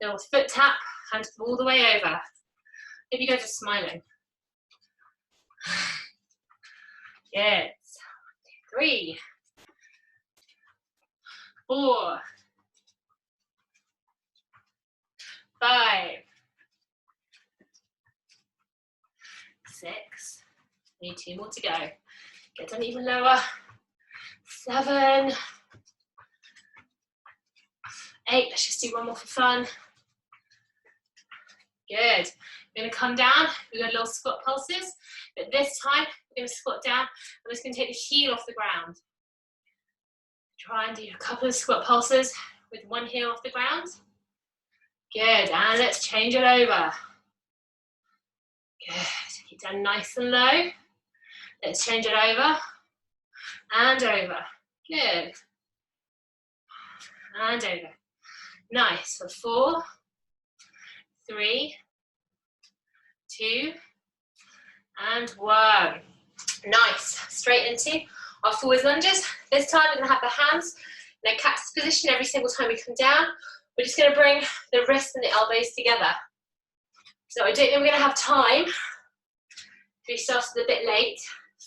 A: little foot tap, and all the way over. Hope you guys are smiling. Yes. 3, 4, 5, 6, need 2 more to go. Get down even lower. 7, 8, let's just do 1 more for fun. Good. We're going to come down, we've got little squat pulses, but this time we're going to squat down. I'm just going to take the heel off the ground. Try and do a couple of squat pulses with 1 heel off the ground. Good, and let's change it over. Good, keep down nice and low. Let's change it over and over. Good. And over. Nice, for 4, 3, 2, and 1. Nice. Straight into our forward lunges. This time we're going to have the hands in a cactus position every single time we come down. We're just going to bring the wrists and the elbows together. So I don't think we're going to have time, we started a bit late,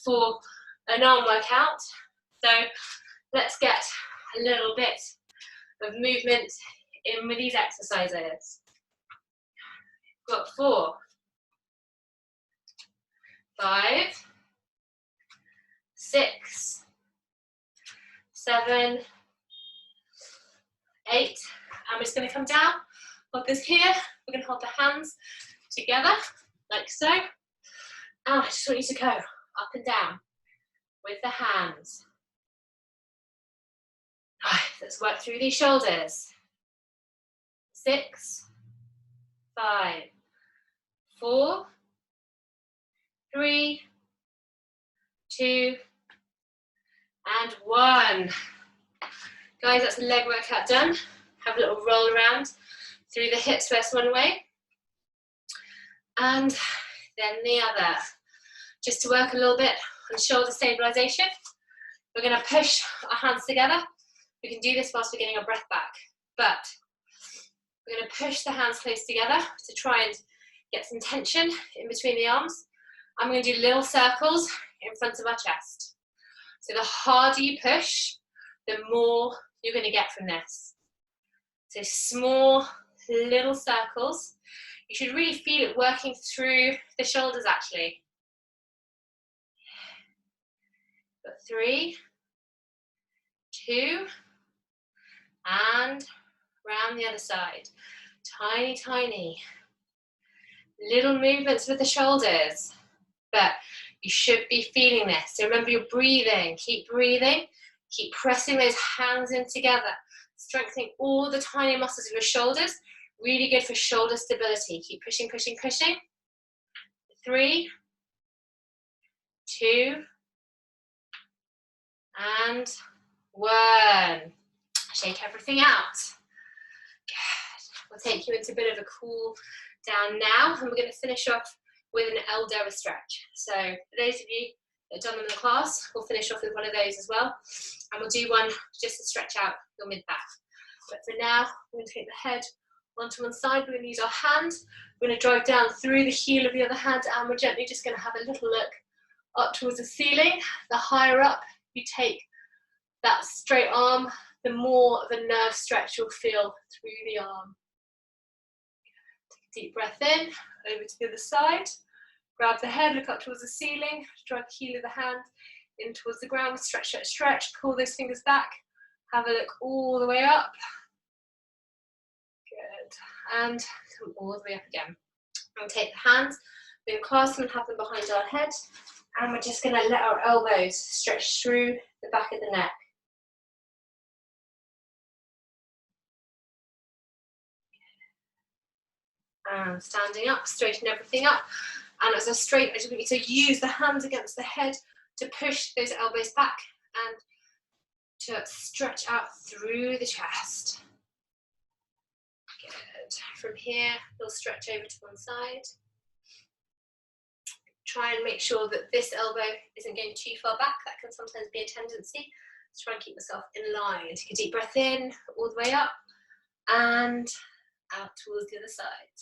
A: for an arm workout. So let's get a little bit of movement in with these exercises. Got 4, 5, 6, 7, 8, and we're just going to come down. Hold this here. We're going to hold the hands together, like so. And I just want you to go up and down with the hands. Right, let's work through these shoulders. 6, 5, 4, 3, 2, and 1. Guys, that's a leg workout done. Have a little roll around through the hips first one way, and then the other. Just to work a little bit on shoulder stabilization, we're going to push our hands together. We can do this whilst we're getting our breath back, but we're going to push the hands close together to try and get some tension in between the arms. I'm going to do little circles in front of our chest. So the harder you push, the more you're going to get from this. So small little circles. You should really feel it working through the shoulders actually. Got 3, 2, and round the other side. Tiny, tiny little movements with the shoulders, but you should be feeling this. So remember, you're breathing. Keep breathing. Keep pressing those hands in together, strengthening all the tiny muscles of your shoulders. Really good for shoulder stability. Keep pushing, pushing, pushing. 3, 2, and 1. Shake everything out. Good. We'll take you into a bit of a cool down now, and we're going to finish off with an elbow stretch. So for those of you that have done them in the class, we'll finish off with one of those as well, and we'll do one just to stretch out your mid back. But for now, we're going to take the head onto one side. We're going to use our hand. We're going to drive down through the heel of the other hand, and we're gently just going to have a little look up towards the ceiling. The higher up you take that straight arm, the more of a nerve stretch you'll feel through the arm. Take a deep breath in, over to the other side. Grab the head, look up towards the ceiling, drive the heel of the hand in towards the ground, stretch, stretch, stretch, pull those fingers back, have a look all the way up. Good, and come all the way up again. And take the hands, we're going to clasp them and have them behind our head, and we're just going to let our elbows stretch through the back of the neck. And standing up, straighten everything up. And as I straighten, I just want you to use the hands against the head to push those elbows back and to stretch out through the chest. Good. From here, we'll stretch over to one side. Try and make sure that this elbow isn't going too far back. That can sometimes be a tendency. Let's try and keep yourself in line. Take a deep breath in, all the way up, and out towards the other side.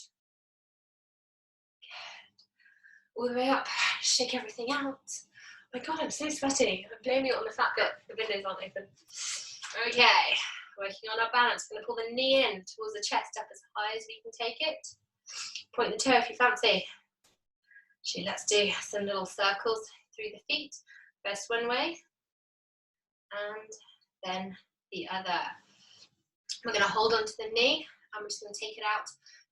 A: Good. All the way up, shake everything out. Oh my God, I'm so sweaty. I'm blaming it on the fact that the windows aren't open. Okay, working on our balance. We're going to pull the knee in towards the chest, up as high as we can take it. Point the toe if you fancy. Actually, let's do some little circles through the feet. First one way, and then the other. We're going to hold on to the knee, and we're just going to take it out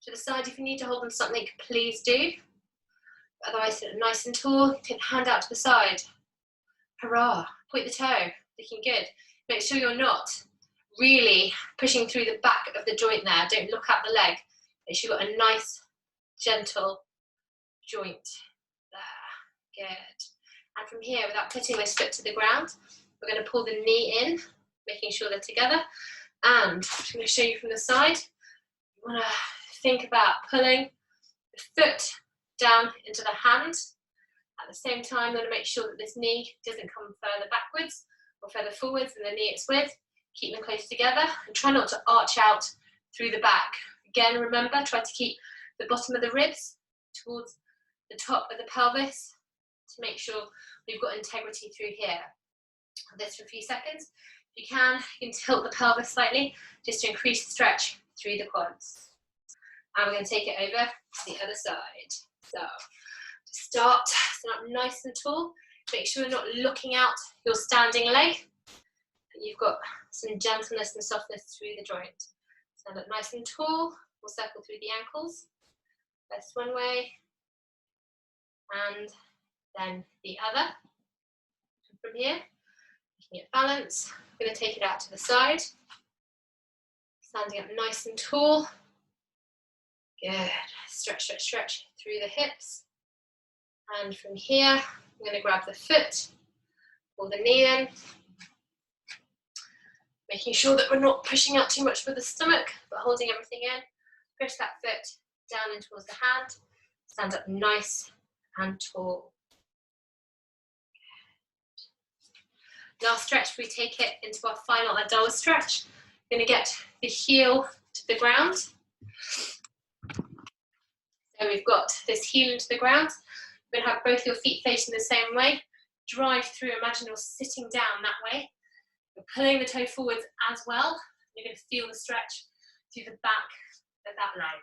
A: to the side. If you need to hold on to something, please do. Otherwise, sit nice and tall. Take the hand out to the side. Hurrah! Point the toe. Looking good. Make sure you're not really pushing through the back of the joint there. Don't look at the leg. Make sure you've got a nice, gentle joint there. Good. And from here, without putting those foot to the ground, we're going to pull the knee in, making sure they're together. And I'm just going to show you from the side. You want to think about pulling the foot down into the hand. At the same time, I'm going to make sure that this knee doesn't come further backwards or further forwards than the knee it's with. Keep them close together and try not to arch out through the back. Again, remember, try to keep the bottom of the ribs towards the top of the pelvis to make sure we've got integrity through here. This for a few seconds. If you can tilt the pelvis slightly just to increase the stretch through the quads. And we're going to take it over to the other side. So, to stand up nice and tall. Make sure you're not looking out your standing leg. You've got some gentleness and softness through the joint. Stand up nice and tall. We'll circle through the ankles. First one way, and then the other. And from here, making it balance. I'm going to take it out to the side. Standing up nice and tall. Good. Stretch, stretch, stretch through the hips. And from here, I'm going to grab the foot, pull the knee in. Making sure that we're not pushing out too much with the stomach, but holding everything in. Push that foot down in towards the hand. Stand up nice and tall. Last stretch, we take it into our final Adult stretch. We're going to get the heel to the ground. So we've got this heel into the ground. You're going to have both your feet facing the same way. Drive through, imagine you're sitting down that way. You're pulling the toe forwards as well. You're going to feel the stretch through the back of that leg.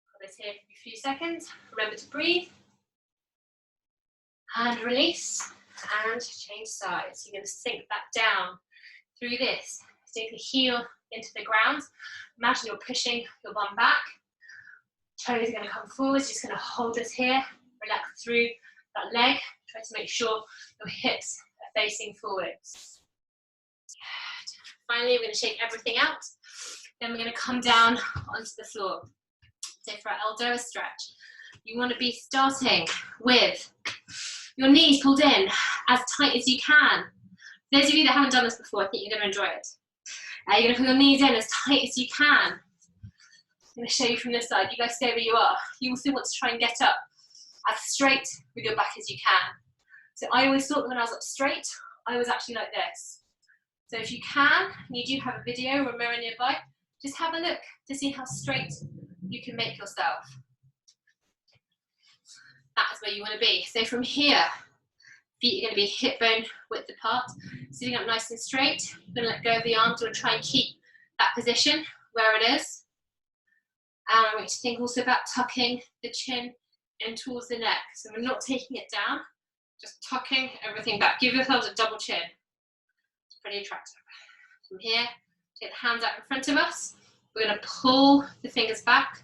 A: Hold this here for a few seconds. Remember to breathe. And release. And change sides. You're going to sink back down through this. Sink the heel into the ground. Imagine you're pushing your bum back. Toes are going to come forward. You're just going to hold this here. Relax through that leg. Try to make sure your hips are facing forwards. Good. Finally, we're going to shake everything out. Then we're going to come down onto the floor. So for our elbow stretch, you want to be starting with your knees pulled in as tight as you can. For those of you that haven't done this before, I think you're going to enjoy it. You're going to put your knees in as tight as you can. I'm going to show you from this side. You guys stay where you are. You also want to try and get up as straight with your back as you can. So I always thought that when I was up straight, I was actually like this. So if you can, and you do have a video or a mirror nearby, just have a look to see how straight you can make yourself. That's where you want to be. So from here, feet are going to be hip bone width apart. Sitting up nice and straight. You're going to let go of the arms. We're going to try and keep that position where it is. And I want you to think also about tucking the chin in towards the neck. So we're not taking it down, just tucking everything back. Give yourselves a double chin. It's pretty attractive. From here, take the hands out in front of us. We're going to pull the fingers back.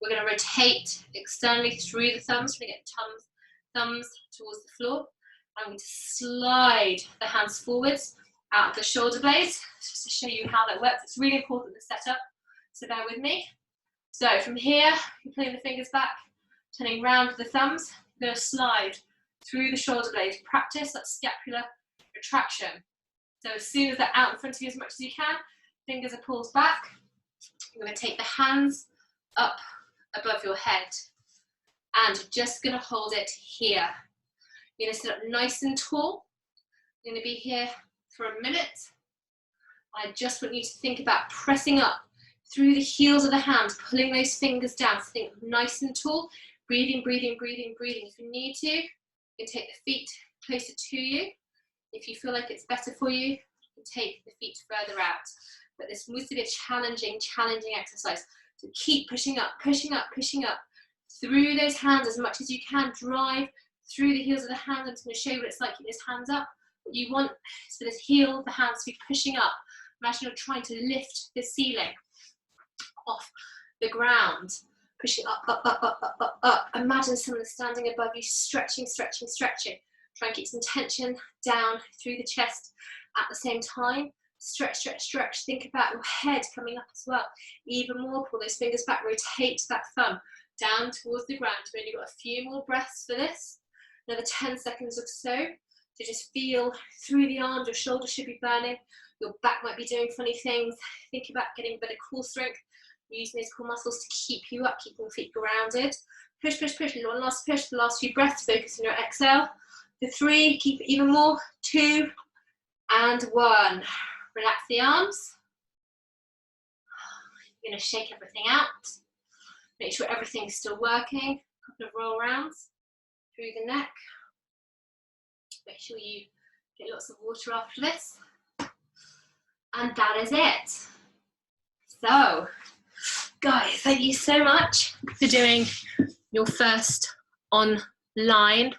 A: We're going to rotate externally through the thumbs. We're going to get thumbs towards the floor. I'm going to slide the hands forwards out of the shoulder blades, just to show you how that works. It's really important, the setup, so bear with me. So from here, you're pulling the fingers back, turning round with the thumbs. You're going to slide through the shoulder blades. Practice that scapular retraction. So as soon as they're out in front of you as much as you can, fingers are pulled back. You're going to take the hands up above your head. And you're just going to hold it here. You're going to sit up nice and tall. You're going to be here for a minute. I just want you to think about pressing up through the heels of the hands, pulling those fingers down, sitting nice and tall, breathing, breathing, breathing, breathing. If you need to, you can take the feet closer to you. If you feel like it's better for you, you can take the feet further out. But this needs to be a challenging exercise. So keep pushing up, pushing up, pushing up through those hands as much as you can. Drive through the heels of the hands. I'm just going to show you what it's like. Keep those hands up. What you want is for this heel of the hands to be pushing up. Imagine you're trying to lift the ceiling off the ground, pushing up, up, up, up, up, up, up. Imagine someone standing above you, stretching, stretching, stretching. Try and keep some tension down through the chest at the same time. Stretch, stretch, stretch. Think about your head coming up as well. Even more, pull those fingers back, rotate that thumb down towards the ground. We've only got a few more breaths for this. Another 10 seconds or so. So just feel through the arms, your shoulders should be burning. Your back might be doing funny things. Think about getting a bit of core strength using those core muscles to keep you up, keep your feet grounded. Push, push, push. One last push, the last few breaths. Focus on your exhale. For 3, keep it even more. 2 and 1. Relax the arms. You're going to shake everything out. Make sure everything's still working. A couple of roll rounds through the neck. Make sure you get lots of water after this. And that is it. So, guys, thank you so much for doing your first online,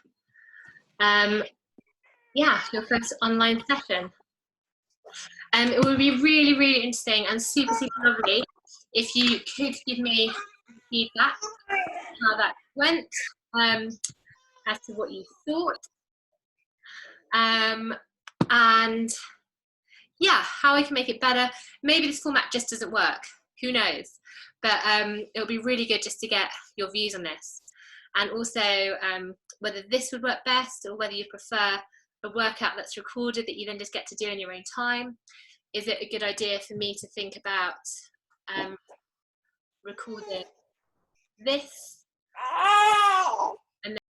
A: your first online session. It would be really, really interesting and super, super lovely if you could give me feedback how that went, as to what you thought, and yeah, how I can make it better. Maybe this format just doesn't work, who knows, but it'll be really good just to get your views on this, and also whether this would work best or whether you prefer a workout that's recorded that you then just get to do in your own time. Is it a good idea for me to think about recording this